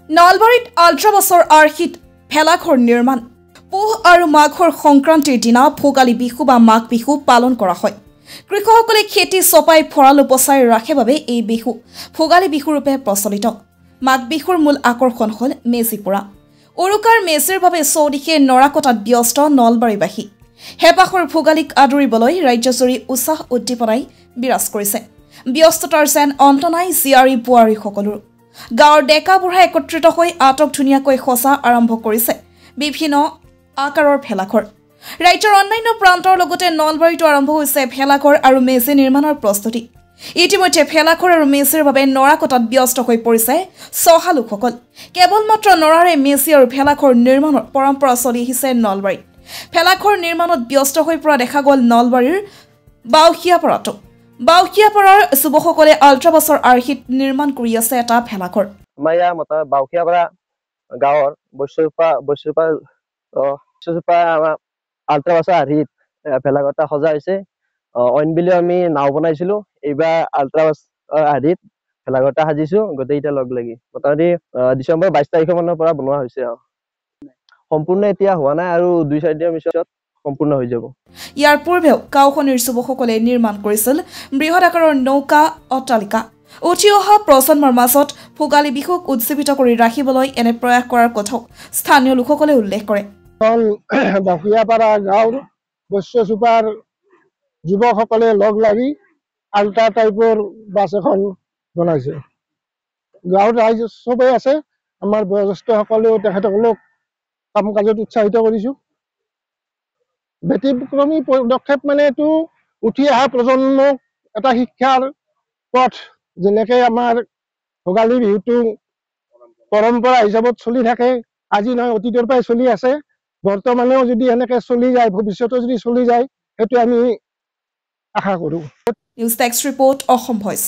নলবাৰীত আল্ট্ৰাবাছৰ আৰ্হিত ভেলাঘৰ নিৰ্মাণ পুহ আৰু মাঘৰ সংক্ৰান্তিৰ দিনা ভোগালী বিহু বা মাঘ বিহু পালন কৰা হয়। কৃষকসকলে খেতি চপাই ভঁৰাল উপচাই ৰাখে বাবে এই বিহু ভোগালী বিহু ৰূপে প্ৰচলিত। মাঘ বিহুৰ মূল আকৰ্ষণ হ'ল মেজি পোৰা। উৰুকাৰ মেজিৰ বাবে চৌদিশে নৰা কটাত ব্যস্ত নলবাৰীবাসী। হেঁপাহৰ ভোগালীক আদৰিবলৈ ৰাজ্যজুৰি উৎসাহ উদ্দীপনাই বিৰাজ কৰিছে। ব্যস্ততাৰ যেন অন্ত নাই জীয়াৰী বোৱাৰীসকলৰ। গাঁৱৰ ডেকা বুঢ়া একত্ৰিত হৈ আটক ধুনীয়াকৈ সঁচা আৰম্ভ কৰিছে বিভিন্ন আকাৰৰ ভেলাঘৰ। ৰাজ্যৰ অন্যান্য প্ৰান্তৰ লগতে নলবাৰীতো আৰম্ভ হৈছে ভেলাঘৰ আৰু মেজি নিৰ্মাণৰ প্ৰস্তুতি। ইতিমধ্যে ভেলাঘৰ আৰু মেজিৰ বাবে নৰা কটাত ব্যস্ত হৈ পৰিছে চহা লোকসকল। কেৱল মাত্ৰ নৰাৰে মেজি আৰু ভেলাঘৰ নিৰ্মাণৰ পৰম্পৰা চলি আহিছে নলবাৰীত। ভেলাঘৰ নিৰ্মাণত ব্যস্ত হৈ পৰা দেখা গ'ল নলবাৰীৰ বাউসীয়াপাৰাতো। বাউসীয়াপাৰাৰ যুৱকসকলে আল্ট্ৰাবাছৰ আৰ্হিত নিৰ্মাণ কৰি আছে এটা ভেলাঘৰ। আমাৰ ইয়াৰ মতে বাউসীয়াপাৰা গাঁৱৰ বৈশ্যপা আমাৰ আল্ট্ৰাবাছৰ আৰ্হিত ভেলাঘৰ এটা সজা হৈছে। অইন বুলিও আমি নাও বনাইছিলো, এইবাৰ আল্ট্ৰাবাছ আৰ্হিত ভেলাঘৰ এটা সাজিছো গোটেইকেইটা লগ লাগি। মোটামুটি ডিচেম্বৰ 22 তাৰিখৰ মানৰ পৰা বনোৱা হৈছে। সম্পূৰ্ণ এতিয়া হোৱা নাই আৰু 2-4 দিনৰ পিছত সম্পূৰ্ণ হৈ যাব। ইয়াৰ পূৰ্বেও গাঁওখনৰ যুৱকসকলে নিৰ্মাণ কৰিছিল বৃহৎ আকাৰৰ নৌকা অট্টালিকা। উঠি অহা প্ৰজন্মৰ মাজত ভোগালী বিহুক উজ্জীৱিত কৰি ৰাখিবলৈ এনে প্ৰয়াস কৰাৰ কথাও স্থানীয় লোকসকলে উল্লেখ কৰে। বাউসীয়াপাৰা গাঁৱৰ বৈশ্যচুপাৰ যুৱকসকলে লগ লাগি আল্ট্ৰা টাইপৰ বাছ এখন বনাইছে। গাঁৱৰ ৰাইজ চবেই আছে, আমাৰ বয়োজ্যেষ্ঠসকলেও তেখেতসকলক কাম কাজত উৎসাহিত কৰিছো। ব্যতিক্ৰমী পদক্ষেপ মানে এইটো উঠি অহা প্ৰজন্মক এটা শিক্ষাৰ পথ, যেনেকে আমাৰ ভোগালী বিহুটো পৰম্পৰা হিচাপত চলি থাকে, আজি নহয় অতীতৰ পৰাই চলি আছে, বৰ্তমানেও যদি এনেকে চলি যায়, ভৱিষ্যতে যদি চলি যায়, সেইটো আমি আশা কৰোঁ। News desk report, Assam voice.